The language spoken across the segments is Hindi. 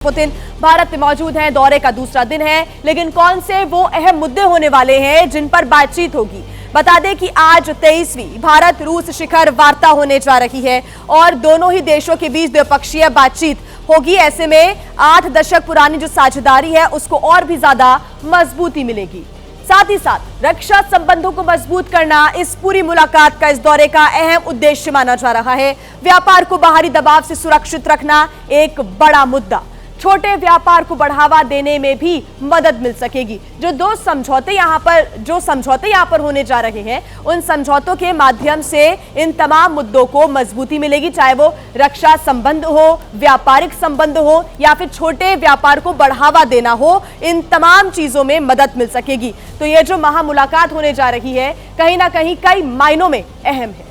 पुतिन भारत में मौजूद हैं। दौरे का दूसरा दिन है, लेकिन कौन से वो अहम मुद्दे होने वाले हैं जिन पर बातचीत होगी। बता दें कि आज 23वीं भारत रूस शिखर वार्ता होने जा रही है और दोनों ही देशों के बीच द्विपक्षीय बातचीत होगी। ऐसे में 8 दशक पुरानी जो साझेदारी है उसको और भी ज्यादा मजबूती मिलेगी। साथ ही साथ रक्षा संबंधों को मजबूत करना इस पूरी मुलाकात का, इस दौरे का अहम उद्देश्य माना जा रहा है। व्यापार को बाहरी दबाव से सुरक्षित रखना एक बड़ा मुद्दा। छोटे व्यापार को बढ़ावा देने में भी मदद मिल सकेगी। जो समझौते यहाँ पर होने जा रहे हैं, उन समझौतों के माध्यम से इन तमाम मुद्दों को मजबूती मिलेगी, चाहे वो रक्षा संबंध हो, व्यापारिक संबंध हो या फिर छोटे व्यापार को बढ़ावा देना हो, इन तमाम चीजों में मदद मिल सकेगी। तो ये जो महामुलाकात होने जा रही है, कहीं ना कहीं कई मायनों में अहम है।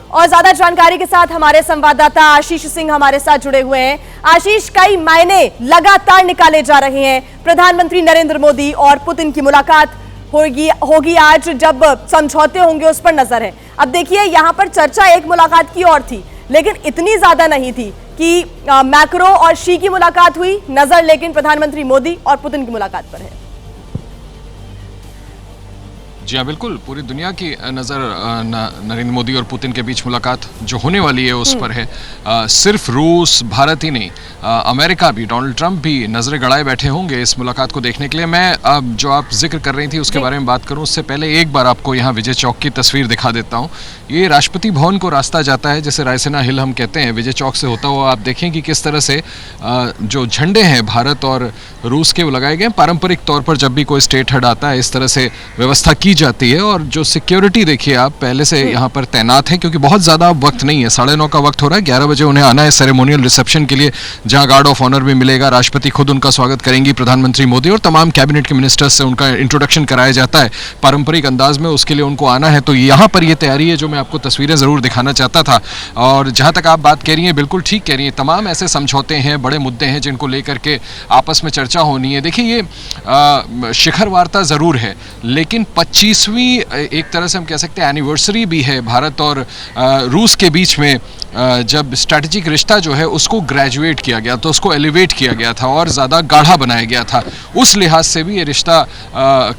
और ज्यादा जानकारी के साथ हमारे संवाददाता आशीष सिंह हमारे साथ जुड़े हुए हैं। आशीष, कई मायने लगातार निकाले जा रहे हैं। प्रधानमंत्री नरेंद्र मोदी और पुतिन की मुलाकात होगी आज, जब समझौते होंगे उस पर नजर है। अब देखिए, यहां पर चर्चा एक मुलाकात की और थी, लेकिन इतनी ज्यादा नहीं थी कि मैक्रो और शी की मुलाकात हुई। नजर लेकिन प्रधानमंत्री मोदी और पुतिन की मुलाकात पर है। जी हाँ, बिल्कुल, पूरी दुनिया की नज़र नरेंद्र मोदी और पुतिन के बीच मुलाकात जो होने वाली है उस पर है। सिर्फ रूस, भारत ही नहीं, अमेरिका भी, डोनाल्ड ट्रंप भी नज़रें गड़ाए बैठे होंगे इस मुलाकात को देखने के लिए। मैं अब जो आप जिक्र कर रही थी उसके बारे में बात करूं, उससे पहले एक बार आपको यहाँ विजय चौक की तस्वीर दिखा देता हूँ। ये राष्ट्रपति भवन को रास्ता जाता है, जैसे रायसेना हिल हम कहते हैं। विजय चौक से होता हुआ आप देखें कि किस तरह से जो झंडे हैं भारत और रूस के, वो लगाए गए। पारंपरिक तौर पर जब भी कोई स्टेट हेड आता है इस तरह से व्यवस्था की जाती है। और जो सिक्योरिटी देखिए आप पहले से यहाँ पर तैनात है, क्योंकि बहुत ज़्यादा वक्त नहीं है, 9:30 का वक्त हो रहा है। 11 बजे उन्हें आना है सेरेमोनियल रिसेप्शन के लिए, जहाँ गार्ड ऑफ ऑनर भी मिलेगा। राष्ट्रपति खुद उनका स्वागत करेंगी, प्रधानमंत्री मोदी और तमाम कैबिनेट के मिनिस्टर्स से उनका इंट्रोडक्शन कराया जाता है पारंपरिक अंदाज में। उसके लिए उनको आना है, तो यहाँ पर ये तैयारी है जो मैं आपको तस्वीरें ज़रूर दिखाना चाहता था। और जहाँ तक आप बात कह रही हैं, बिल्कुल ठीक कह रही हैं, तमाम ऐसे समझौते हैं, बड़े मुद्दे हैं जिनको लेकर के आपस में चर्चा होनी है। देखिए, ये शिखर वार्ता ज़रूर है, लेकिन 25वीं एक तरह से हम कह सकते हैं एनिवर्सरी भी है भारत और रूस के बीच में। जब स्ट्रैटेजिक रिश्ता जो है उसको ग्रेजुएट किया गया, तो उसको एलिवेट किया गया था और ज़्यादा गाढ़ा बनाया गया था। उस लिहाज से भी ये रिश्ता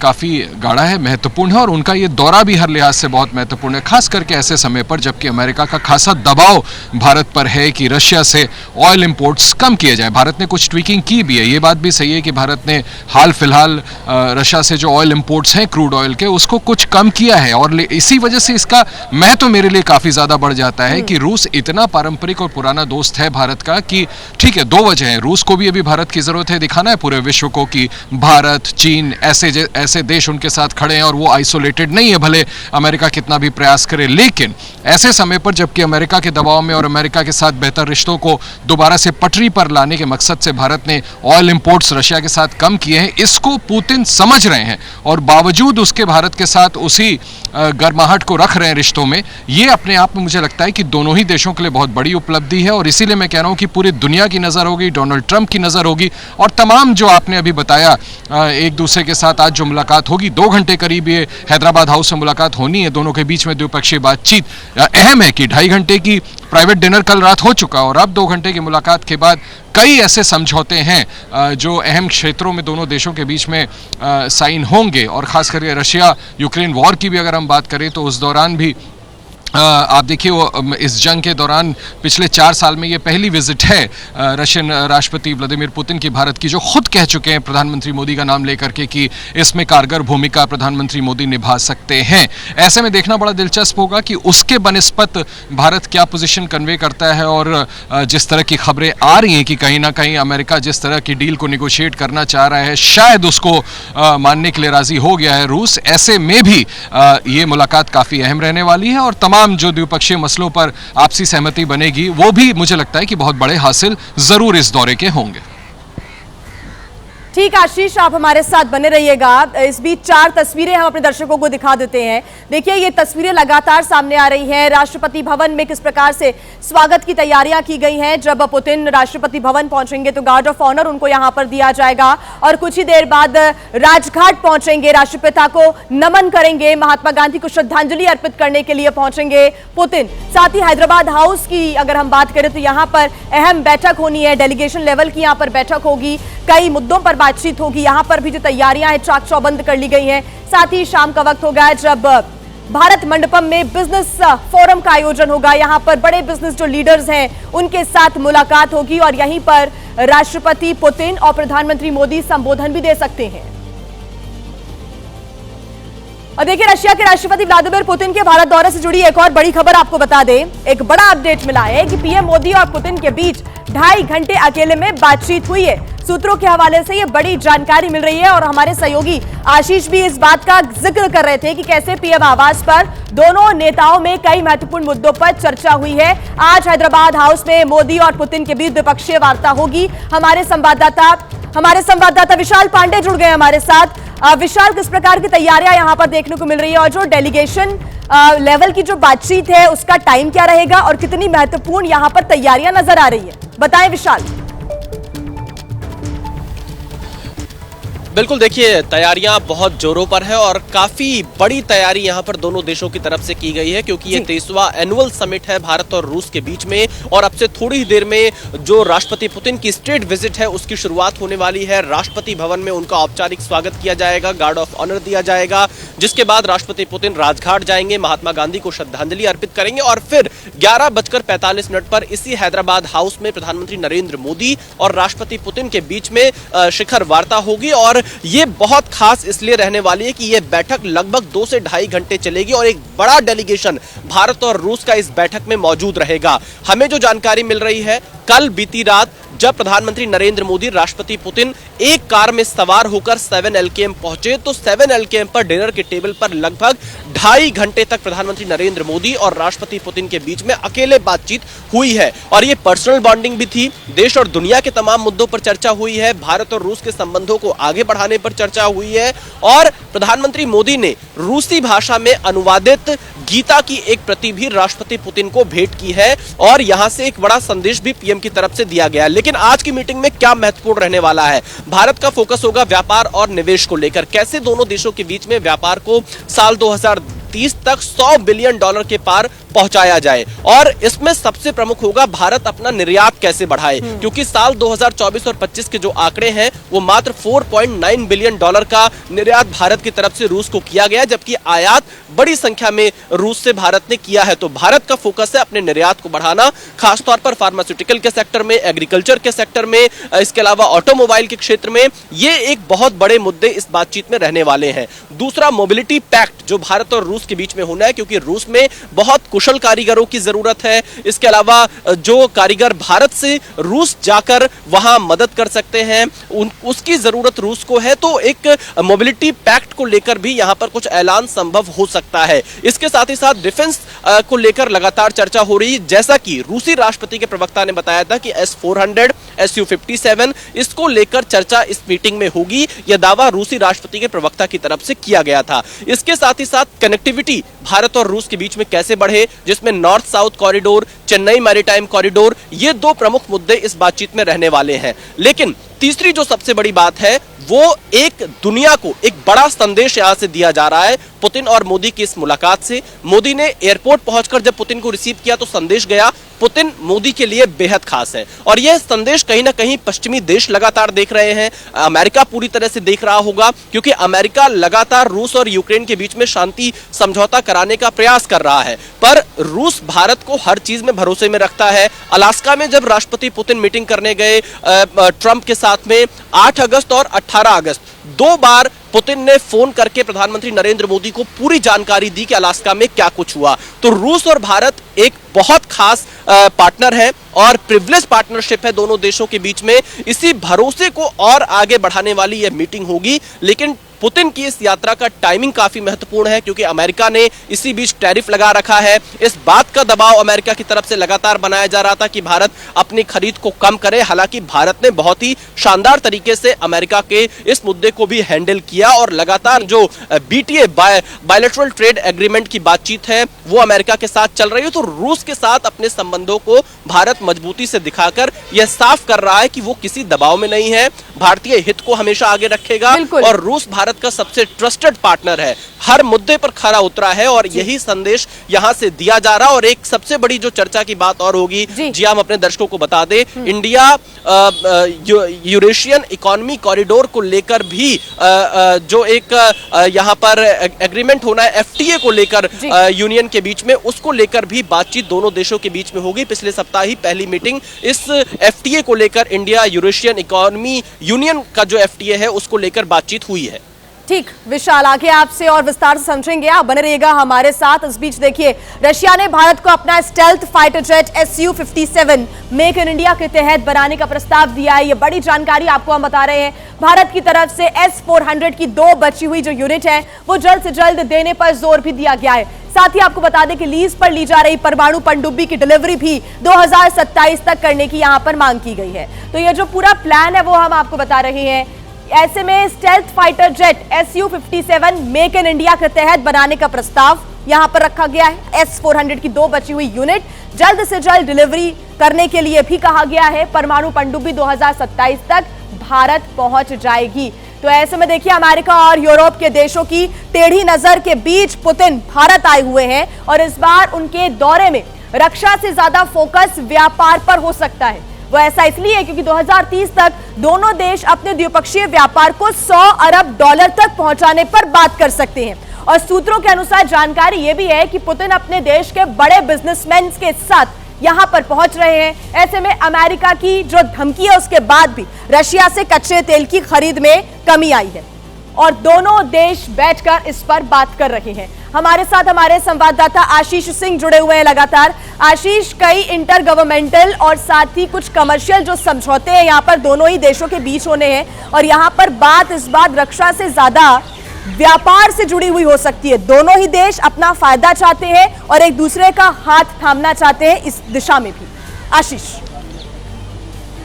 काफ़ी गाढ़ा है, महत्वपूर्ण है। और उनका ये दौरा भी हर लिहाज से बहुत महत्वपूर्ण है, खास करके ऐसे समय पर जबकि अमेरिका का खासा दबाव भारत पर है कि रशिया से ऑयल इंपोर्ट्स कम किए जाए। भारत ने कुछ ट्वीकिंग की भी है, ये बात भी सही है कि भारत ने हाल फिलहाल रशिया से जो ऑयल इंपोर्ट्स हैं क्रूड ऑयल के, उसको कुछ कम किया है। और इसी वजह से इसका महत्व मेरे लिए काफ़ी ज़्यादा बढ़ जाता है कि रूस इतना पारंपरिक और पुराना दोस्त है भारत का कि ठीक है, 2 वजह हैं। रूस को भी अभी भारत की ज़रूरत है, दिखाना है पूरे विश्व को कि भारत, चीन ऐसे देश उनके साथ खड़े हैं और वो आइसोलेटेड नहीं है, भले अमेरिका कितना भी प्रयास करे। लेकिन ऐसे समय पर जबकि अमेरिका के दबाव में और अमेरिका के साथ बेहतर रिश्तों को दोबारा से पटरी पर लाने के मकसद से भारत ने ऑयल इंपोर्ट्स रशिया के साथ कम किए हैं। इसको पुतिन समझ रहे हैं और बावजूद उसके भारत के साथ उसी गर्माहट को रख रहे हैं रिश्तों में। ये अपने आप में मुझे लगता है कि दोनों ही देशों के लिए बहुत बड़ी उपलब्धि है। और इसीलिए मैं कह रहा हूं कि पूरी दुनिया की नज़र होगी, डोनाल्ड ट्रंप की नज़र होगी और तमाम जो आपने अभी बताया एक दूसरे के साथ आज जो मुलाकात होगी, 2 घंटे करीब ये हैदराबाद हाउस में मुलाकात होनी है। दोनों के बीच में द्विपक्षीय बातचीत अहम है कि 2.5 घंटे की प्राइवेट डिनर कल रात हो चुका और अब 2 घंटे की मुलाकात के बाद कई ऐसे समझौते हैं जो अहम क्षेत्रों में दोनों देशों के बीच में साइन होंगे। और ख़ास करके रशिया यूक्रेन वॉर की भी अगर हम बात करें तो उस दौरान भी आप देखिए, वो इस जंग के दौरान पिछले 4 साल में ये पहली विजिट है रशियन राष्ट्रपति व्लादिमीर पुतिन की भारत की, जो खुद कह चुके हैं प्रधानमंत्री मोदी का नाम लेकर के कि इसमें कारगर भूमिका प्रधानमंत्री मोदी निभा सकते हैं। ऐसे में देखना बड़ा दिलचस्प होगा कि उसके बनस्पत भारत क्या पोजीशन कन्वे करता है। और जिस तरह की खबरें आ रही हैं कि कहीं ना कहीं अमेरिका जिस तरह की डील को निगोशिएट करना चाह रहा है, शायद उसको मानने के लिए राजी हो गया है रूस। ऐसे में भी ये मुलाकात काफ़ी अहम रहने वाली है और तमाम जो द्विपक्षीय मसलों पर आपसी सहमति बनेगी, वो भी मुझे लगता है कि बहुत बड़े हासिल जरूर इस दौरे के होंगे। ठीक आशीष, आप हमारे साथ बने रहिएगा। इस बीच 4 तस्वीरें हम अपने दर्शकों को दिखा देते हैं। देखिए, ये तस्वीरें लगातार सामने आ रही हैं। राष्ट्रपति भवन में किस प्रकार से स्वागत की तैयारियां की गई हैं। जब पुतिन राष्ट्रपति भवन पहुंचेंगे तो गार्ड ऑफ ऑनर उनको यहां पर दिया जाएगा और कुछ ही देर बाद राजघाट पहुंचेंगे, राष्ट्रपिता को नमन करेंगे, महात्मा गांधी को श्रद्धांजलि अर्पित करने के लिए पहुंचेंगे पुतिन। साथ ही हैदराबाद हाउस की अगर हम बात करें तो यहां पर अहम बैठक होनी है, डेलीगेशन लेवल की यहां पर बैठक होगी, कई मुद्दों पर बातचीत होगी। यहां पर भी जो तैयारियां हैं चाक चौबंद कर ली गई हैं। साथ ही शाम का वक्त होगा जब भारत मंडपम में बिजनेस फोरम का आयोजन होगा। यहां पर बड़े बिजनेस जो लीडर्स हैं उनके साथ मुलाकात होगी और यहीं पर राष्ट्रपति पुतिन और प्रधानमंत्री मोदी संबोधन भी दे सकते हैं। और देखिए, रशिया के राष्ट्रपति व्लादिमीर पुतिन के भारत दौरे से जुड़ी एक और बड़ी खबर आपको बता दें। एक बड़ा अपडेट मिला है कि पीएम मोदी और पुतिन के बीच 2.5 घंटे अकेले में बातचीत हुई है। सूत्रों के हवाले से ये बड़ी जानकारी मिल रही है और हमारे सहयोगी आशीष भी इस बात का जिक्र कर रहे थे कि कैसे पीएम आवास पर दोनों नेताओं में कई महत्वपूर्ण मुद्दों पर चर्चा हुई है। आज हैदराबाद हाउस में मोदी और पुतिन के बीच द्विपक्षीय वार्ता होगी। हमारे संवाददाता विशाल पांडे जुड़ गए हमारे साथ। विशाल, किस प्रकार की तैयारियां यहां पर देखने को मिल रही है और जो डेलीगेशन लेवल की जो बातचीत है उसका टाइम क्या रहेगा और कितनी महत्वपूर्ण यहां पर तैयारियां नजर आ रही है, बताएं विशाल। बिल्कुल, देखिए तैयारियां बहुत जोरों पर है और काफी बड़ी तैयारी यहां पर दोनों देशों की तरफ से की गई है क्योंकि ये 23वां एनुअल समिट है भारत और रूस के बीच में और अब से थोड़ी ही देर में जो राष्ट्रपति पुतिन की स्टेट विजिट है उसकी शुरुआत होने वाली है। राष्ट्रपति भवन में उनका औपचारिक स्वागत किया जाएगा, गार्ड ऑफ ऑनर दिया जाएगा, जिसके बाद राष्ट्रपति पुतिन राजघाट जाएंगे, महात्मा गांधी को श्रद्धांजलि अर्पित करेंगे और फिर 11:45 पर इसी हैदराबाद हाउस में प्रधानमंत्री नरेंद्र मोदी और राष्ट्रपति पुतिन के बीच में शिखर वार्ता होगी। और ये बहुत खास इसलिए रहने वाली है कि ये बैठक लगभग 2 से 2.5 घंटे चलेगी और एक बड़ा डेलीगेशन भारत और रूस का इस बैठक में मौजूद रहेगा। हमें जो जानकारी मिल रही है, कल बीती रात जब प्रधानमंत्री नरेंद्र मोदी, राष्ट्रपति पुतिन एक कार में सवार होकर 7 LKM पहुंचे तो 7 LKM पर डिनर के टेबल पर लगभग 2.5 घंटे तक प्रधानमंत्री नरेंद्र मोदी और राष्ट्रपति पुतिन के बीच में अकेले बातचीत हुई है और ये पर्सनल बॉन्डिंग भी थी। देश और दुनिया के तमाम मुद्दों पर चर्चा हुई है, भारत और रूस के संबंधों को आगे बढ़ाने पर चर्चा हुई है और प्रधानमंत्री मोदी ने रूसी भाषा में अनुवादित गीता की एक प्रति भी राष्ट्रपति पुतिन को भेंट की है और यहां से एक बड़ा संदेश भी पीएम की तरफ से दिया गया है। लेकिन आज की मीटिंग में क्या महत्वपूर्ण रहने वाला है, भारत का फोकस होगा व्यापार और निवेश को लेकर, कैसे दोनों देशों के बीच में व्यापार को साल 2030 तक $100 बिलियन के पार पहुंचाया जाए और इसमें सबसे प्रमुख होगा भारत अपना निर्यात कैसे बढ़ाए क्योंकि साल 2024 और 25 के जो आंकड़े हैं वो मात्र $4.9 बिलियन का निर्यात भारत की तरफ से रूस को किया गया, जबकि आयात बड़ी संख्या में रूस से भारत ने किया है। तो भारत का फोकस है अपने निर्यात को बढ़ाना, खासतौर पर फार्मास्यूटिकल के सेक्टर में, एग्रीकल्चर के सेक्टर में, इसके अलावा ऑटोमोबाइल के क्षेत्र में। ये एक बहुत बड़े मुद्दे इस बातचीत में रहने वाले हैं। दूसरा, मोबिलिटी पैक्ट जो भारत और रूस के बीच में होना है क्योंकि रूस में बहुत कुशल कारीगरों की जरूरत है। इसके अलावा जो कारीगर भारत से रूस जाकर वहां मदद कर सकते हैं उसकी जरूरत रूस को है। तो एक मोबिलिटी पैक्ट को लेकर भी यहां पर कुछ ऐलान संभव हो सकता है। इसके साथ ही साथ डिफेंस को लेकर लगातार चर्चा हो रही है, जैसा कि रूसी राष्ट्रपति के प्रवक्ता ने बताया था कि S-400, Su-57 इसको लेकर चर्चा इस मीटिंग में होगी। यह दावा रूसी राष्ट्रपति के प्रवक्ता की तरफ से किया गया था। इसके साथ ही साथ कनेक्टिविटी भारत और रूस के बीच में कैसे बढ़े, जिसमें north south corridor, Chennai maritime corridor, ये 2 प्रमुख मुद्दे इस बातचीत में रहने वाले हैं। लेकिन तीसरी जो सबसे बड़ी बात है वो एक दुनिया को एक बड़ा संदेश यहां से दिया जा रहा है पुतिन और मोदी की इस मुलाकात से। मोदी ने एयरपोर्ट पहुंचकर जब पुतिन को रिसीव किया तो संदेश गया, पुतिन मोदी के लिए बेहद खास है और यह संदेश कहीं ना कहीं पश्चिमी देश लगातार देख रहे हैं। अमेरिका पूरी तरह से देख रहा होगा क्योंकि अमेरिका लगातार रूस और यूक्रेन के बीच में शांति समझौता कराने का प्रयास कर रहा है, पर रूस भारत को हर चीज में भरोसे में रखता है। अलास्का में जब राष्ट्रपति पुतिन मीटिंग करने गए ट्रंप के साथ में 8 अगस्त और 18 अगस्त 2 बार पुतिन ने फोन करके प्रधानमंत्री नरेंद्र मोदी को पूरी जानकारी दी कि अलास्का में क्या कुछ हुआ। तो रूस और भारत एक बहुत खास पार्टनर है और प्रिविलेज पार्टनरशिप है दोनों देशों के बीच में। इसी भरोसे को और आगे बढ़ाने वाली यह मीटिंग होगी। लेकिन पुतिन की इस यात्रा का टाइमिंग काफी महत्वपूर्ण है, क्योंकि अमेरिका ने इसी बीच टैरिफ लगा रखा है। इस बात का दबाव अमेरिका की तरफ से लगातार बनाया जा रहा था कि भारत अपनी खरीद को कम करे। हालांकि भारत ने बहुत ही शानदार तरीके से अमेरिका के इस मुद्दे को भी हैंडल किया और लगातार जो बीटीए बायलैटरल ट्रेड एग्रीमेंट की बातचीत है वो अमेरिका के साथ चल रही है। तो रूस के साथ अपने संबंधों को भारत मजबूती से दिखाकर यह साफ कर रहा है कि वो किसी दबाव में नहीं है, भारतीय हित को हमेशा आगे रखेगा और रूस भारत का सबसे ट्रस्टेड पार्टनर है, हर मुद्दे पर खरा उतरा है और यही संदेश यहां से दिया जा रहा है। और एक सबसे बड़ी जो चर्चा की बात और होगी, जी हम अपने दर्शकों को बता दें, इंडिया यूरेशियन इकोनॉमी कॉरिडोर को लेकर भी जो एक यहां पर एग्रीमेंट होना है एफटीए को लेकर यूनियन के बीच में, उसको लेकर भी बातचीत दोनों देशों के बीच में होगी। पिछले सप्ताह ही पहली मीटिंग इस एफटीए को लेकर, इंडिया यूरेशियन इकोनॉमी यूनियन का जो एफटीए है उसको लेकर बातचीत हुई है। ठीक विशाल, आगे आपसे और विस्तार से समझेंगे, आप बने रहिएगा हमारे साथ। इस बीच देखिए, रशिया ने भारत को अपना stealth fighter jet Su-57 make in India के तहत बनाने का प्रस्ताव दिया है। ये बड़ी जानकारी आपको हम बता रहे हैं। भारत की तरफ से S-400 की 2 बची हुई जो यूनिट है वो जल्द से जल्द देने पर जोर भी दिया गया है। साथ ही आपको बता दें कि लीज पर ली जा रही परमाणु पनडुब्बी की डिलीवरी भी 2027 तक करने की यहां पर मांग की गई है। तो ये जो पूरा प्लान है वो हम आपको बता रहे हैं। ऐसे में stealth fighter jet Su-57 make in India के तहत बनाने का प्रस्ताव यहां पर रखा गया है। S-400 की 2 बची हुई यूनिट जल्द से जल्द डिलीवरी करने के लिए भी कहा गया है। परमाणु पनडुब्बी 2027 तक भारत पहुंच जाएगी। तो ऐसे में देखिए, अमेरिका और यूरोप के देशों की टेढ़ी नजर के बीच पुतिन भारत आए हुए हैं और इस बार उनके दौरे में रक्षा से ज्यादा फोकस व्यापार पर हो सकता है। वो ऐसा इसलिए है क्योंकि 2030 तक दोनों देश अपने द्विपक्षीय व्यापार को $100 अरब तक पहुंचाने पर बात कर सकते हैं। और सूत्रों के अनुसार जानकारी यह भी है कि पुतिन अपने देश के बड़े बिजनेसमैन के साथ यहां पर पहुंच रहे हैं। ऐसे में अमेरिका की जो धमकी है उसके बाद भी रशिया से कच्चे तेल की खरीद में कमी आई है और दोनों देश बैठकर इस पर बात कर रहे हैं। हमारे साथ हमारे संवाददाता आशीष सिंह जुड़े हुए हैं लगातार। आशीष, कई इंटर गवर्नमेंटल और साथ ही कुछ कमर्शियल जो समझौते हैं यहाँ पर दोनों ही देशों के बीच होने हैं और यहाँ पर बात इस बार रक्षा से ज्यादा व्यापार से जुड़ी हुई हो सकती है। दोनों ही देश अपना फायदा चाहते हैं और एक दूसरे का हाथ थामना चाहते हैं इस दिशा में भी। आशीष,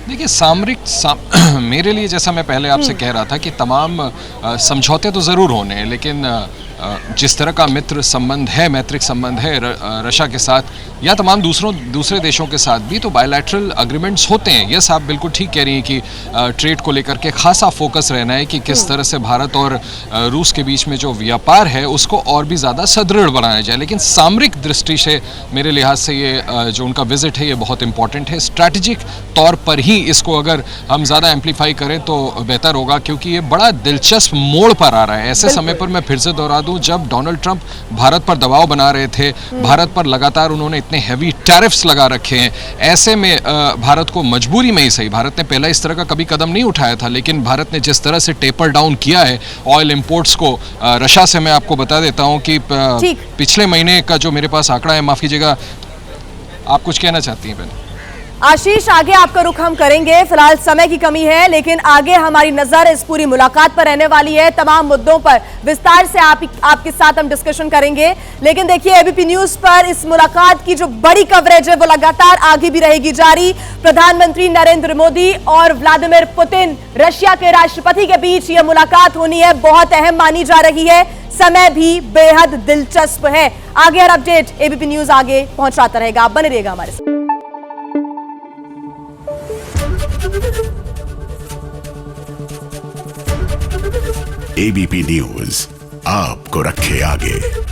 देखिए, मेरे लिए जैसा मैं पहले आपसे कह रहा था कि तमाम समझौते तो ज़रूर होने हैं, लेकिन जिस तरह का मित्र संबंध है, मैत्रिक संबंध है रशिया के साथ या तमाम दूसरे देशों के साथ भी, तो बायलैटरल अग्रीमेंट्स होते हैं। यस, आप बिल्कुल ठीक कह रही हैं कि ट्रेड को लेकर के खासा फोकस रहना है कि किस तरह से भारत और रूस के बीच में जो व्यापार है उसको और भी ज़्यादा सुदृढ़ बनाया जाए। लेकिन सामरिक दृष्टि से मेरे लिहाज से ये जो उनका विजिट है ये बहुत इंपॉर्टेंट है। स्ट्रैटेजिक तौर पर ही इसको अगर हम ज़्यादा एम्पलीफाई करें तो बेहतर होगा, क्योंकि ये बड़ा दिलचस्प मोड़ पर आ रहा है। ऐसे समय पर मैं फिर से दोहरा दूं, जब डोनाल्ड ट्रंप भारत पर दबाव बना रहे थे, भारत पर लगातार उन्होंने इतने हैवी टैरिफ्स लगा रखे हैं, ऐसे में भारत को मजबूरी में ही सही, भारत ने पहले इस तरह का कभी कदम नहीं उठाया था, लेकिन भारत ने जिस तरह से टेपर डाउन किया है ऑयल इंपोर्ट्स को रशिया से, मैं आपको बता देता हूं कि पिछले महीने का जो मेरे पास आंकड़ा है, माफ कीजिएगा, आप कुछ कहना चाहती हैं पहले? आशीष, आगे आपका रुख हम करेंगे, फिलहाल समय की कमी है, लेकिन आगे हमारी नजर इस पूरी मुलाकात पर रहने वाली है। तमाम मुद्दों पर विस्तार से आपके साथ हम डिस्कशन करेंगे। लेकिन देखिए, एबीपी न्यूज पर इस मुलाकात की जो बड़ी कवरेज है वो लगातार आगे भी रहेगी जारी। प्रधानमंत्री नरेंद्र मोदी और व्लादिमीर पुतिन, रशिया के राष्ट्रपति के बीच यह मुलाकात होनी है, बहुत अहम मानी जा रही है। समय भी बेहद दिलचस्प है। आगे हर अपडेट एबीपी न्यूज आगे पहुंचाता रहेगा, आप बने रहिएगा हमारे साथ। एबीपी न्यूज आपको रखे आगे।